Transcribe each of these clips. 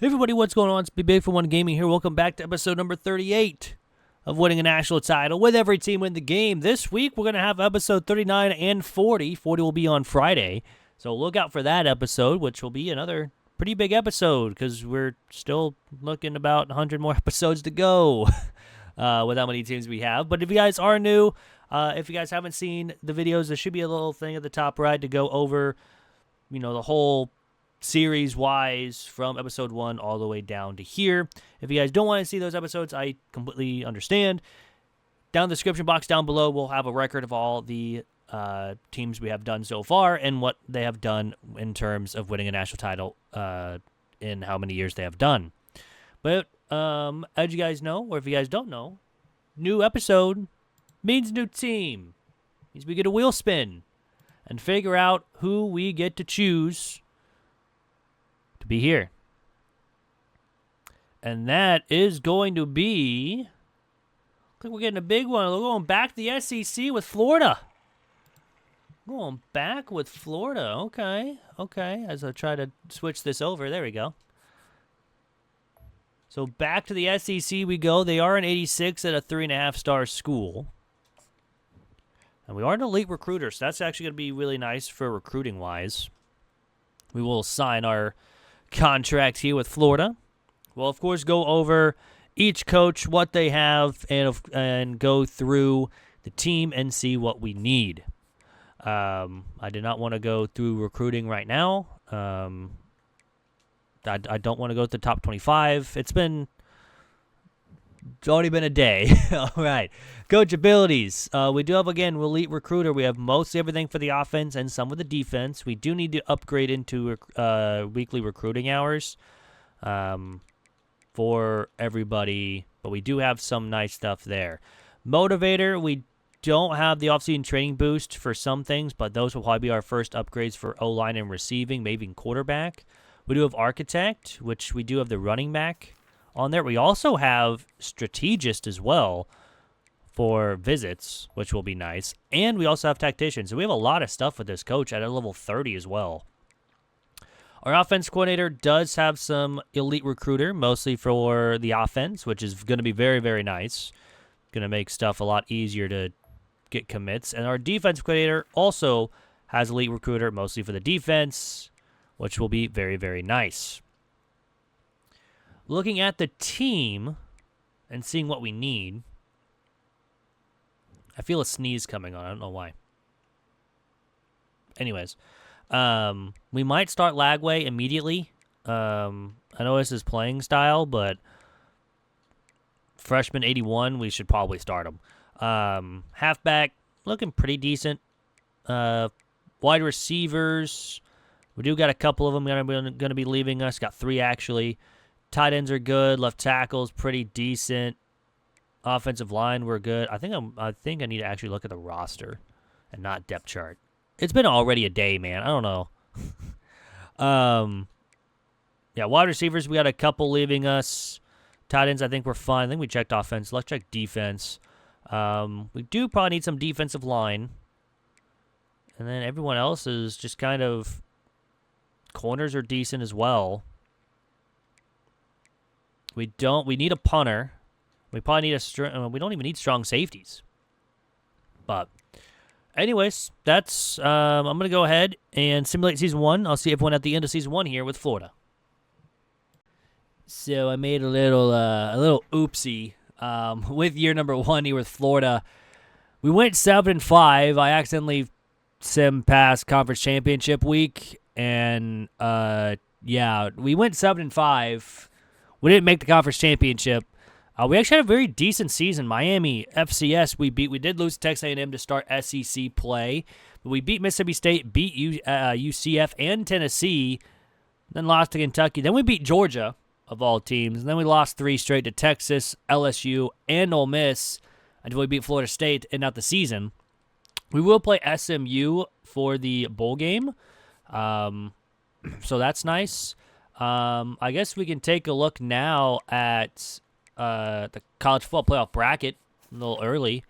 Hey everybody, what's going on? It's Be Big for One Gaming here. Welcome back to episode number 38 of Winning a National Title with every team in the game. This week we're going to have episode 39 and 40. 40 will be on Friday, so look out for that episode, which will be another pretty big episode because we're still looking about 100 more episodes to go with how many teams we have. But if you guys are new, if you guys haven't seen the videos, there should be a little thing at the top right to go over, the whole series-wise from episode 1 all the way down to here. If you guys don't want to see those episodes, I completely understand. Down in the description box down below, we'll have a record of all the teams we have done so far and what they have done in terms of winning a national title in how many years they have done. But as you guys know, or if you guys don't know, new episode means new team. Means we get a wheel spin and figure out who we get to choose to be here. And that is going to be, I think we're getting a big one. We're going back to the SEC with Florida. Going back with Florida. Okay. As I try to switch this over. There we go. So back to the SEC we go. They are an 86 at a 3.5-star school. And we are an elite recruiter, so that's actually going to be really nice for recruiting-wise. We will sign our contract here with Florida. We'll, of course, go over each coach, what they have, and go through the team and see what we need. I did not want to go through recruiting right now. I don't want to go to the top 25. It's already been a day. All right. Coach abilities. We do have, again, elite recruiter. We have mostly everything for the offense and some of the defense. We do need to upgrade into weekly recruiting hours for everybody, but we do have some nice stuff there. Motivator, we don't have the offseason training boost for some things, but those will probably be our first upgrades for O-line and receiving, maybe even quarterback. We do have architect, which we do have the running back on there. We also have strategist as well for visits, which will be nice. And we also have tactician. So we have a lot of stuff with this coach at a level 30 as well. Our offense coordinator does have some elite recruiter, mostly for the offense, which is going to be very, very nice. Going to make stuff a lot easier to get commits. And our defense coordinator also has elite recruiter, mostly for the defense, which will be very, very nice. Looking at the team and seeing what we need, I feel a sneeze coming on. I don't know why. Anyways, we might start Lagway immediately. I know this is playing style, but freshman 81, we should probably start him. Halfback, looking pretty decent. Wide receivers, we do got a couple of them going to be leaving us. Got 3 actually. Tight ends are good. Left tackle's pretty decent. Offensive line, we're good. I think I need to actually look at the roster and not depth chart. It's been already a day, man. I don't know. Yeah, wide receivers, we got a couple leaving us. Tight ends, I think we're fine. I think we checked offense. Let's check defense. We do probably need some defensive line. And then everyone else is just kind of, corners are decent as well. We need a punter. We probably need we don't even need strong safeties. But anyways, that's, I'm going to go ahead and simulate season 1. I'll see everyone at the end of season 1 here with Florida. So I made a little oopsie with year number 1 here with Florida. We went 7-5. I accidentally sim past conference championship week, and yeah, we went 7-5. We didn't make the conference championship. We actually had a very decent season. Miami, FCS, we beat. We did lose to Texas A&M to start SEC play, but we beat Mississippi State, beat UCF and Tennessee, then lost to Kentucky. Then we beat Georgia, of all teams. And then we lost 3 straight to Texas, LSU, and Ole Miss until we beat Florida State to end out the season. We will play SMU for the bowl game, so that's nice. I guess we can take a look now at the college football playoff bracket, a little early,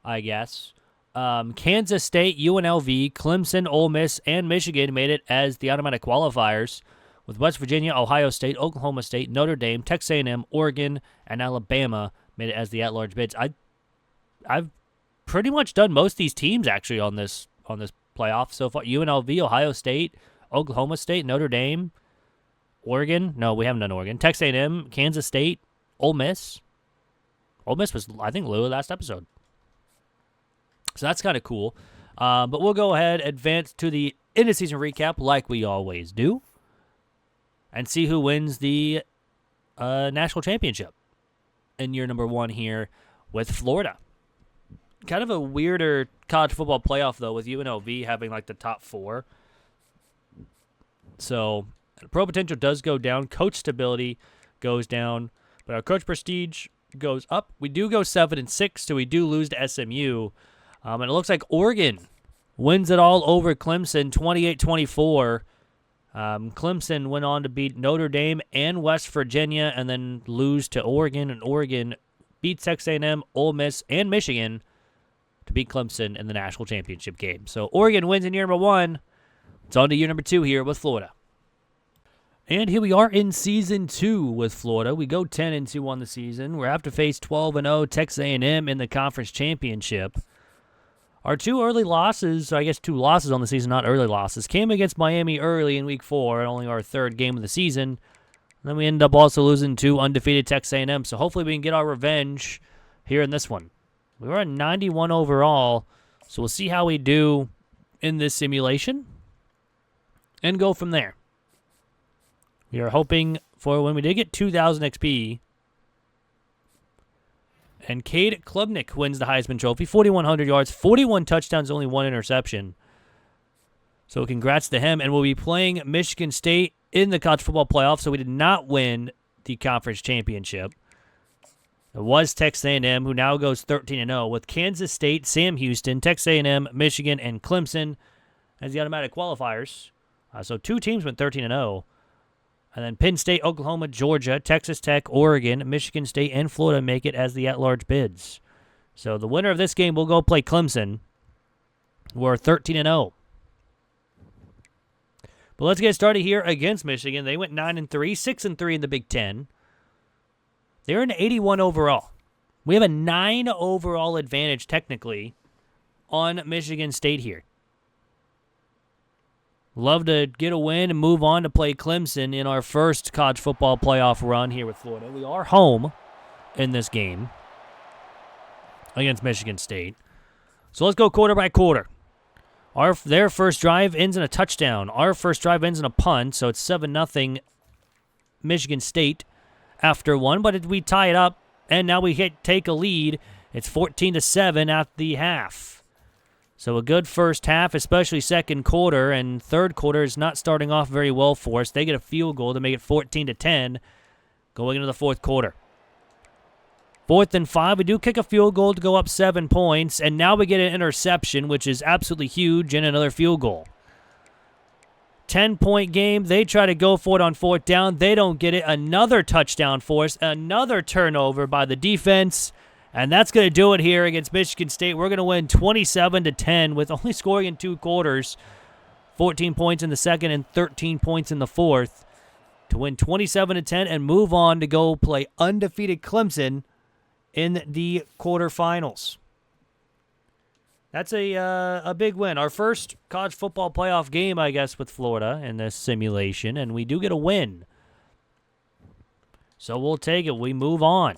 I guess. Kansas State, UNLV, Clemson, Ole Miss, and Michigan made it as the automatic qualifiers, with West Virginia, Ohio State, Oklahoma State, Notre Dame, Texas A&M, Oregon, and Alabama made it as the at-large bids. I've pretty much done most of these teams actually on this playoff so far. UNLV, Ohio State, Oklahoma State, Notre Dame, Oregon. No, we haven't done Oregon. Texas A&M, Kansas State, Ole Miss. Ole Miss was, I think, Louisville last episode. So that's kind of cool. But we'll go ahead, advance to the end-of-season recap like we always do, and see who wins the national championship in year number 1 here with Florida. Kind of a weirder college football playoff, though, with UNLV having, like, the top 4. So, pro potential does go down. Coach stability goes down. But our coach prestige goes up. We do go 7-6, so we do lose to SMU. And it looks like Oregon wins it all over Clemson, 28-24. Clemson went on to beat Notre Dame and West Virginia and then lose to Oregon. And Oregon beats Texas A&M, Ole Miss, and Michigan to beat Clemson in the national championship game. So Oregon wins in year number 1. It's on to year number 2 here with Florida. And here we are in season 2 with Florida. We go 10-2 on the season. We have to face 12-0 Texas A&M in the conference championship. Our 2 early losses, I guess 2 losses on the season, not early losses, came against Miami early in week 4, only our 3rd game of the season. And then we ended up also losing to undefeated Texas A&M. So hopefully we can get our revenge here in this one. We were at 91 overall, so we'll see how we do in this simulation and go from there. We are hoping for when we did get 2,000 XP. And Cade Klubnik wins the Heisman Trophy. 4,100 yards, 41 touchdowns, only 1 interception. So congrats to him. And we'll be playing Michigan State in the college football playoff. So we did not win the conference championship. It was Texas A&M, who now goes 13-0 with Kansas State, Sam Houston, Texas A&M, Michigan, and Clemson as the automatic qualifiers. So 2 teams went 13-0. And then Penn State, Oklahoma, Georgia, Texas Tech, Oregon, Michigan State, and Florida make it as the at-large bids. So the winner of this game will go play Clemson. We're 13-0. But let's get started here against Michigan. They went 9-3, 6-3 in the Big Ten. They're an 81 overall. We have a 9 overall advantage, technically, on Michigan State here. Love to get a win and move on to play Clemson in our first college football playoff run here with Florida. We are home in this game against Michigan State. So let's go quarter by quarter. Their first drive ends in a touchdown. Our first drive ends in a punt, so it's 7-0 Michigan State after 1. But we tie it up, and now we take a lead. It's 14-7 at the half. So a good first half, especially second quarter, and third quarter is not starting off very well for us. They get a field goal to make it 14-10 going into the fourth quarter. 4th and 5, we do kick a field goal to go up 7 points, and now we get an interception, which is absolutely huge, and another field goal. 10-point game, they try to go for it on 4th down. They don't get it. Another touchdown for us, another turnover by the defense. And that's going to do it here against Michigan State. We're going to win 27-10 with only scoring in 2 quarters. 14 points in the second and 13 points in the fourth to win 27-10 and move on to go play undefeated Clemson in the quarterfinals. That's a big win. Our first college football playoff game, I guess, with Florida in this simulation, and we do get a win. So we'll take it. We move on.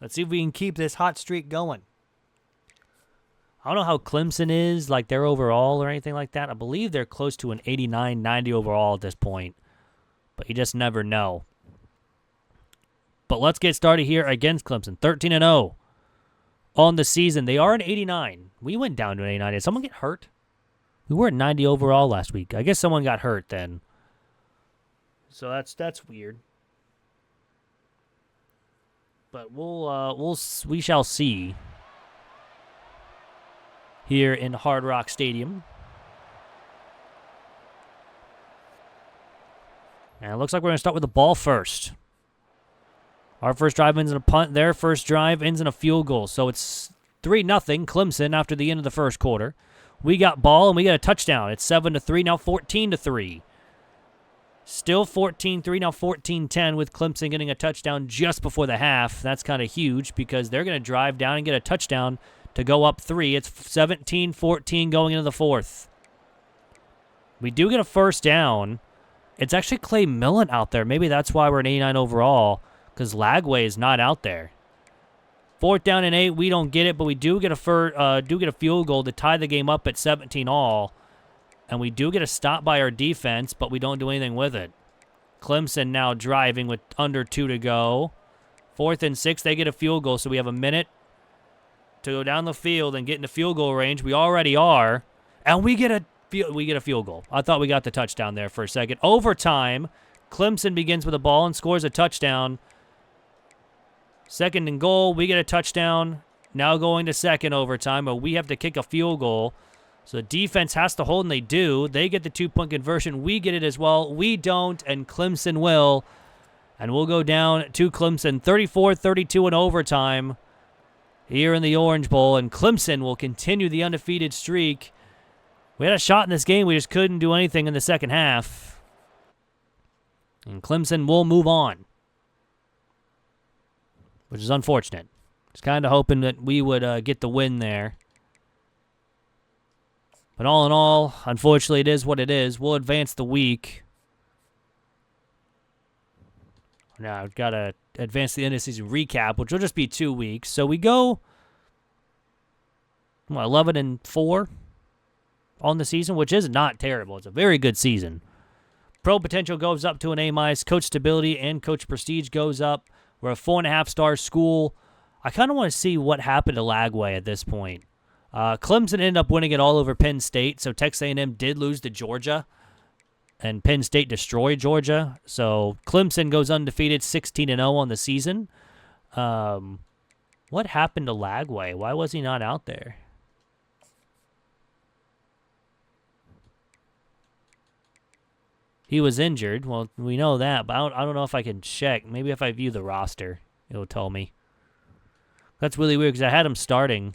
Let's see if we can keep this hot streak going. I don't know how Clemson is, like their overall or anything like that. I believe they're close to an 89, 90 overall at this point. But you just never know. But let's get started here against Clemson. 13-0 on the season. They are an 89. We went down to an 89. Did someone get hurt? We were at 90 overall last week. I guess someone got hurt then. So that's weird. But we shall see here in Hard Rock Stadium. And it looks like we're going to start with the ball first. Our first drive ends in a punt. Their first drive ends in a field goal. So it's 3-0 Clemson after the end of the first quarter. We got ball and we got a touchdown. It's 7-3, now 14-3. Still 14-3, now 14-10 with Clemson getting a touchdown just before the half. That's kind of huge because they're going to drive down and get a touchdown to go up 3. It's 17-14 going into the fourth. We do get a first down. It's actually Clay Millen out there. Maybe that's why we're an 89 overall, because Lagway is not out there. 4th down and 8, we don't get it, but we do get a field goal to tie the game up at 17 all. And we do get a stop by our defense, but we don't do anything with it. Clemson now driving with under 2 to go. 4th and 6, they get a field goal, so we have a minute to go down the field and get into field goal range. We already are, and we get a field goal. I thought we got the touchdown there for a second. Overtime, Clemson begins with a ball and scores a touchdown. 2nd and goal, we get a touchdown. Now going to second overtime, but we have to kick a field goal. So the defense has to hold, and they do. They get the 2-point conversion. We get it as well. We don't, and Clemson will. And we'll go down to Clemson 34-32 in overtime here in the Orange Bowl, and Clemson will continue the undefeated streak. We had a shot in this game. We just couldn't do anything in the second half. And Clemson will move on, which is unfortunate. Just kind of hoping that we would get the win there. But all in all, unfortunately, it is what it is. We'll advance the week. Now, I've got to advance the end of the season recap, which will just be 2 weeks. So we go 11-4 on the season, which is not terrible. It's a very good season. Pro potential goes up to an A-. Coach stability and coach prestige goes up. We're a 4.5-star school. I kind of want to see what happened to Lagway at this point. Clemson ended up winning it all over Penn State, so Texas A&M did lose to Georgia, and Penn State destroyed Georgia. So Clemson goes undefeated, 16-0 on the season. What happened to Lagway? Why was he not out there? He was injured. Well, we know that, but I don't know if I can check. Maybe if I view the roster, it'll tell me. That's really weird because I had him starting.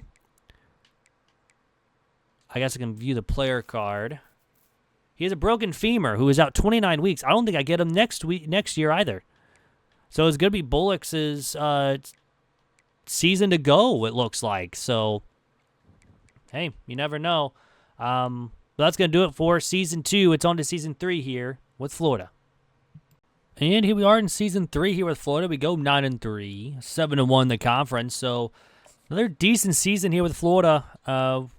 I guess I can view the player card. He has a broken femur who is out 29 weeks. I don't think I get him next year either. So it's going to be Bullock's season to go, it looks like. So, hey, you never know. But that's going to do it for Season 2. It's on to Season 3 here with Florida. And here we are in Season 3 here with Florida. We go 9-3, 7-1 in the conference. So another decent season here with Florida.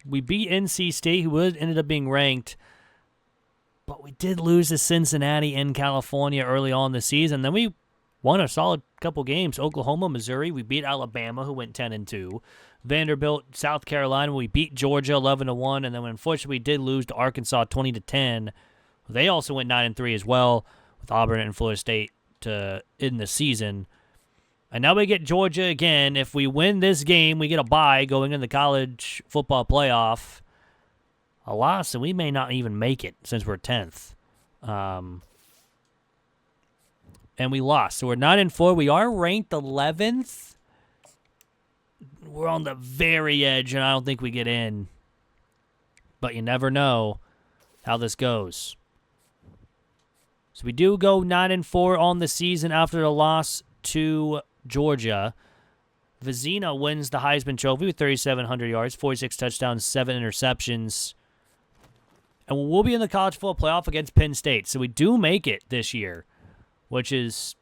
We beat NC State, who ended up being ranked. But we did lose to Cincinnati in California early on in the season. Then we won a solid couple games. Oklahoma, Missouri. We beat Alabama, who went 10-2. Vanderbilt, South Carolina. We beat Georgia 11-1. And then unfortunately we did lose to Arkansas 20-10. They also went 9-3 as well, with Auburn and Florida State to end the season. And now we get Georgia again. If we win this game, we get a bye going in the college football playoff. A loss, and we may not even make it since we're 10th. And we lost. So we're 9-4. We are ranked 11th. We're on the very edge, and I don't think we get in. But you never know how this goes. So we do go 9-4 on the season after the loss to Georgia. Vizina wins the Heisman Trophy with 3,700 yards, 46 touchdowns, 7 interceptions. And we'll be in the college football playoff against Penn State. So we do make it this year, which is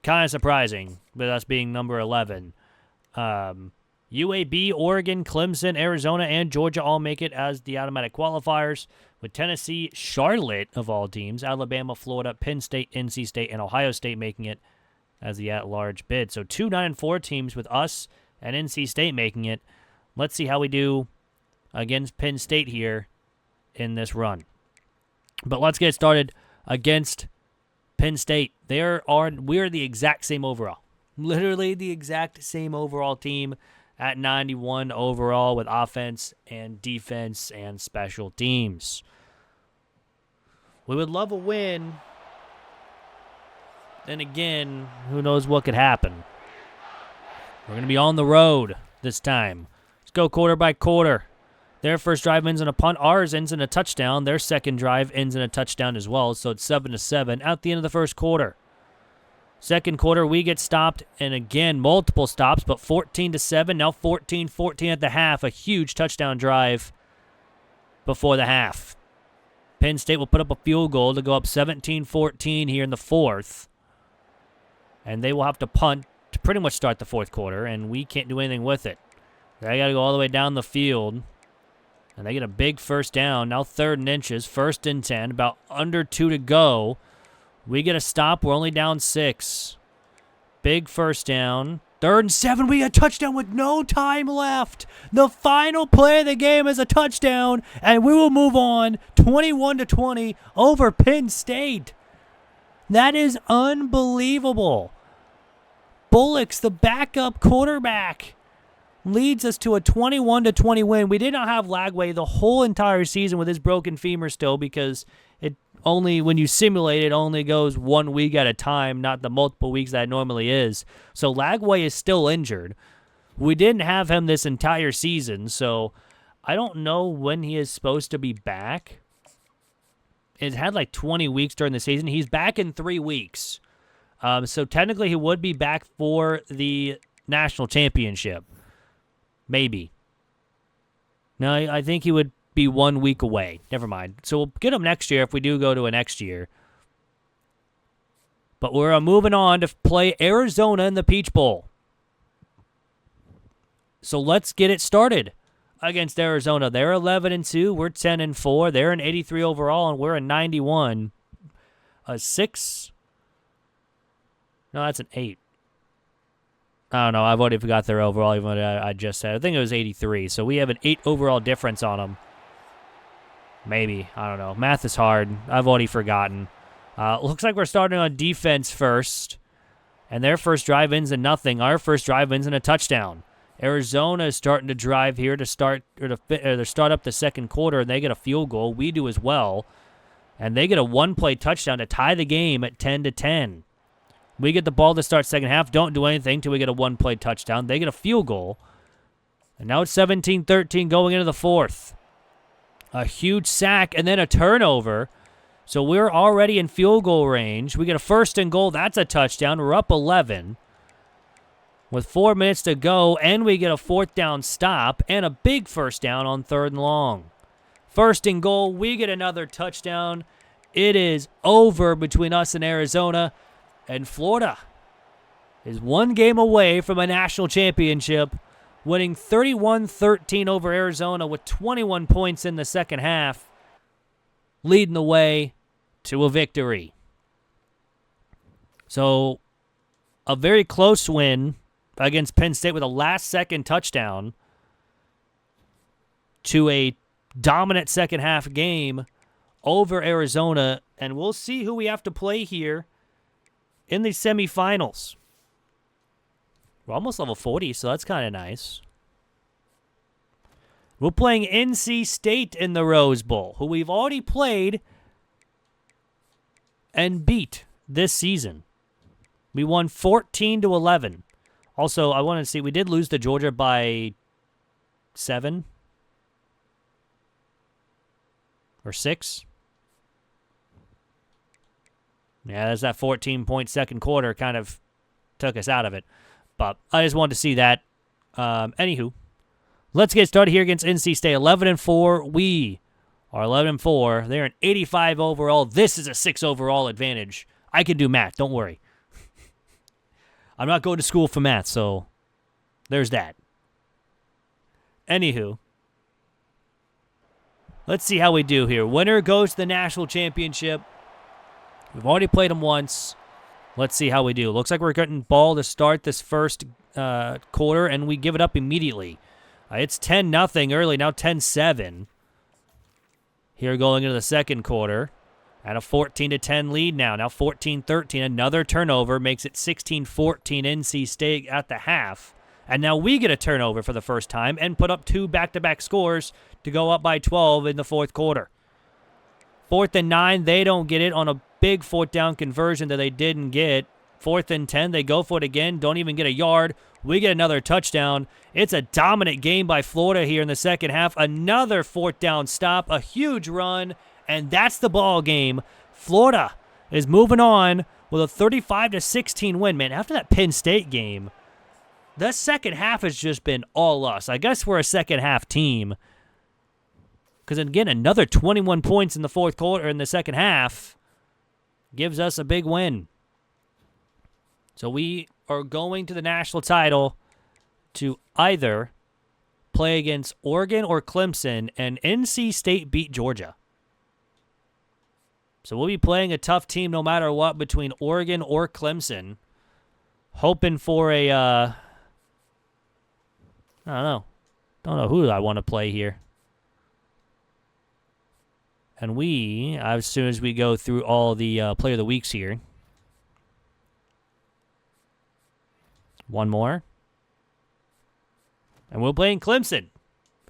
kind of surprising, with us being number 11. UAB, Oregon, Clemson, Arizona, and Georgia all make it as the automatic qualifiers, with Tennessee, Charlotte, of all teams, Alabama, Florida, Penn State, NC State, and Ohio State making it as the at-large bid. So 2 9-4 teams with us and NC State making it. Let's see how we do against Penn State here in this run. But let's get started against Penn State. We're the exact same overall. Literally the exact same overall team at 91 overall with offense and defense and special teams. We would love a win. Then again, who knows what could happen. We're going to be on the road this time. Let's go quarter by quarter. Their first drive ends in a punt. Ours ends in a touchdown. Their second drive ends in a touchdown as well. So it's 7-7 at the end of the first quarter. Second quarter, we get stopped, and again, multiple stops, but 14-7. Now 14-14 at the half. A huge touchdown drive before the half. Penn State will put up a field goal to go up 17-14 here in the fourth. And they will have to punt to pretty much start the fourth quarter, and we can't do anything with it. They got to go all the way down the field. And they get a big first down. Now 3rd and inches. 1st and 10. About under 2 to go. We get a stop. We're only down 6. Big first down. 3rd and 7. We get a touchdown with no time left. The final play of the game is a touchdown. And we will move on 21-20 over Penn State. That is unbelievable. Bullocks, the backup quarterback, leads us to a 21-20 win. We did not have Lagway the whole entire season with his broken femur still because it only, when you simulate it, only goes 1 week at a time, not the multiple weeks that it normally is. So Lagway is still injured. We didn't have him this entire season, so I don't know when he is supposed to be back. It had like 20 weeks during the season. He's back in 3 weeks. So technically he would be back for the national championship. Maybe. No, I think he would be 1 week away. Never mind. So we'll get him next year if we do go to a next year. But we're moving on to play Arizona in the Peach Bowl. So let's get it started against Arizona. They're 11-2. We're 10-4. They're an 83 overall, and we're a 91. A 6. No, that's an 8. I don't know. I've already forgot their overall, even what I just said. I think it was 83. So we have an 8 overall difference on them. Maybe. I don't know. Math is hard. I've already forgotten. Looks like we're starting on defense first. And their first drive ends in nothing. Our first drive ends in a touchdown. Arizona is starting to drive here to start up the second quarter, and they get a field goal. We do as well. And they get a one-play touchdown to tie the game at 10-10. We get the ball to start second half. Don't do anything till we get a one-play touchdown. They get a field goal. And now it's 17-13 going into the fourth. A huge sack and then a turnover. So we're already in field goal range. We get a 1st and goal. That's a touchdown. We're up 11 with 4 minutes to go. And we get a 4th down stop and a big first down on 3rd and long. 1st and goal. We get another touchdown. It is over between us and Arizona. And Florida is 1 game away from a national championship, winning 31-13 over Arizona with 21 points in the second half, leading the way to a victory. So, a very close win against Penn State with a last-second touchdown to a dominant second-half game over Arizona. And we'll see who we have to play here in the semifinals. We're almost level 40, so that's kind of nice. We're playing NC State in the Rose Bowl, who we've already played and beat this season. We won 14-11. Also, I want to see, we did lose to Georgia by 7 or 6. Yeah, there's that 14-point second quarter kind of took us out of it. But I just wanted to see that. Anywho, let's get started here against NC State. 11-4. We are 11-4. They're an 85 overall. This is a 6 overall advantage. I can do math. Don't worry. I'm not going to school for math, so there's that. Anywho, let's see how we do here. Winner goes to the national championship. We've already played them once. Let's see how we do. Looks like we're getting ball to start this first quarter, and we give it up immediately. It's 10-0 early, now 10-7. Here going into the second quarter. And a 14-10 lead now. Now 14-13. Another turnover makes it 16-14 NC State at the half. And now we get a turnover for the first time and put up 2 back-to-back scores to go up by 12 in the fourth quarter. 4th and 9, they don't get it on a big 4th down conversion that they didn't get. 4th and 10. They go for it again. Don't even get a yard. We get another touchdown. It's a dominant game by Florida here in the second half. Another 4th down stop, a huge run, and that's the ball game. Florida is moving on with a 35-16 win. Man, after that Penn State game, the second half has just been all us. I guess we're a second half team. Because, again, another 21 points in the fourth quarter, in the second half, gives us a big win. So we are going to the national title to either play against Oregon or Clemson, and NC State beat Georgia. So we'll be playing a tough team no matter what between Oregon or Clemson. Hoping for a, I don't know. Don't know who I want to play here. And we, as soon as we go through all the Player of the Weeks here. One more. And we're playing Clemson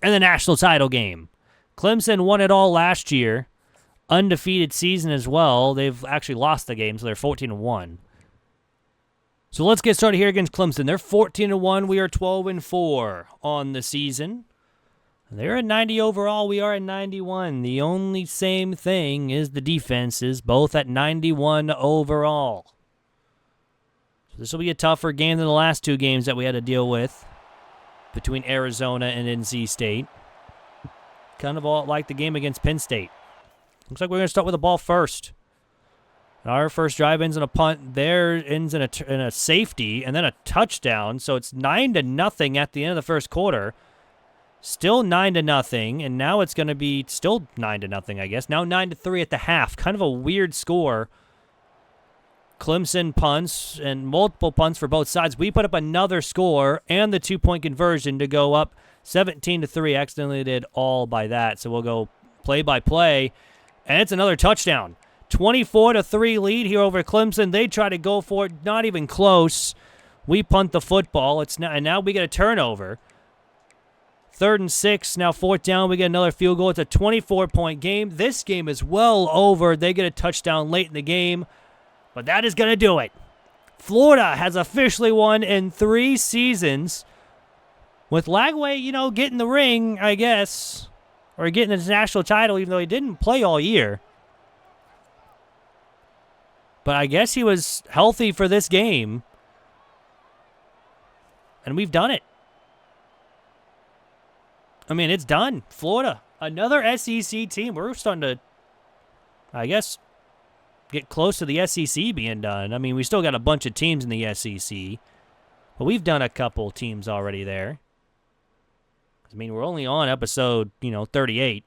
in the national title game. Clemson won it all last year. Undefeated season as well. They've actually lost the game, so they're 14-1. So let's get started here against Clemson. They're 14-1. We are 12-4 on the season. They're at 90 overall. We are at 91. The only same thing is the defenses, both at 91 overall. So this will be a tougher game than the last two games that we had to deal with between Arizona and NC State. Kind of all like the game against Penn State. Looks like we're going to start with the ball first. Our first drive ends in a punt. There ends in a safety and then a touchdown. So it's 9-0 at the end of the first quarter. Still 9-0, and now it's going to be still 9-0, I guess. Now 9-3 at the half. Kind of a weird score. Clemson punts and multiple punts for both sides. We put up another score and the 2-point conversion to go up 17-3. Accidentally did all by that, so we'll go play by play. And it's another touchdown. 24-3 lead here over Clemson. They try to go for it, not even close. We punt the football. And now we get a turnover. 3rd and 6, now 4th down, we get another field goal. It's a 24-point game. This game is well over. They get a touchdown late in the game, but that is going to do it. Florida has officially won in 3 seasons. With Lagway, getting the ring, I guess, or getting his national title, even though he didn't play all year. But I guess he was healthy for this game, and we've done it. I mean, it's done. Florida, another SEC team. We're starting to, I guess, get close to the SEC being done. I mean, we still got a bunch of teams in the SEC, but we've done a couple teams already there. I mean, we're only on episode, 38,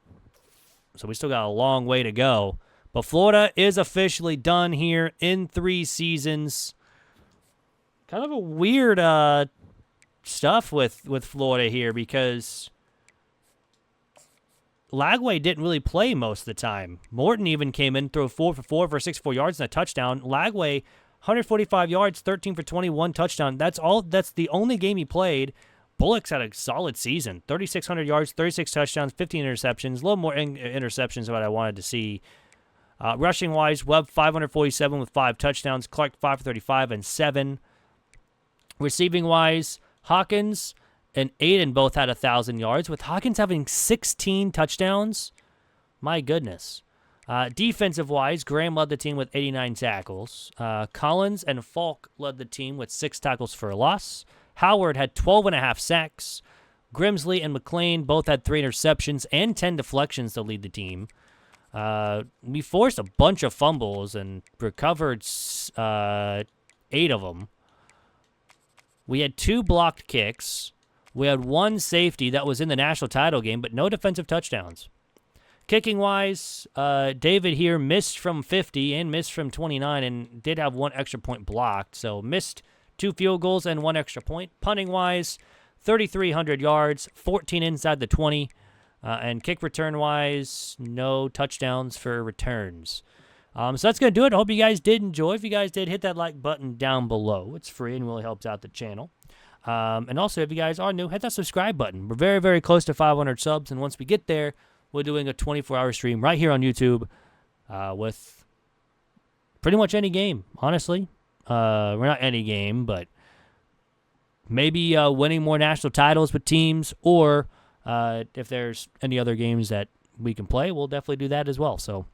so we still got a long way to go. But Florida is officially done here in 3 seasons. Kind of a weird stuff with Florida here because Lagway didn't really play most of the time. Morton even came in, threw 4 for 4 for 64 yards and a touchdown. Lagway, 145 yards, 13 for 21 touchdown. That's the only game he played. Bullock's had a solid season. 3,600 yards, 36 touchdowns, 15 interceptions. A little more interceptions than what I wanted to see. Rushing-wise, Webb 547 with 5 touchdowns. Clark 5 for 35 and 7. Receiving-wise, Hawkins and Aiden both had 1,000 yards, with Hawkins having 16 touchdowns. My goodness. Defensive-wise, Graham led the team with 89 tackles. Collins and Falk led the team with 6 tackles for a loss. Howard had 12.5 sacks. Grimsley and McLean both had 3 interceptions and 10 deflections to lead the team. We forced a bunch of fumbles and recovered 8 of them. We had 2 blocked kicks. We had 1 safety that was in the national title game, but no defensive touchdowns. Kicking-wise, David here missed from 50 and missed from 29 and did have 1 extra point blocked, so missed 2 field goals and 1 extra point. Punting-wise, 3,300 yards, 14 inside the 20. And kick return-wise, no touchdowns for returns. So that's going to do it. I hope you guys did enjoy. If you guys did, hit that like button down below. It's free and really helps out the channel. And also, if you guys are new, hit that subscribe button. We're very, very close to 500 subs. And once we get there, we're doing a 24-hour stream right here on YouTube with pretty much any game, honestly. We're not any game, but maybe winning more national titles with teams, or if there's any other games that we can play, we'll definitely do that as well. So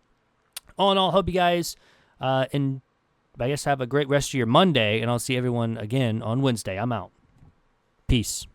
all in all, hope you guys and I guess have a great rest of your Monday, and I'll see everyone again on Wednesday. I'm out. Peace.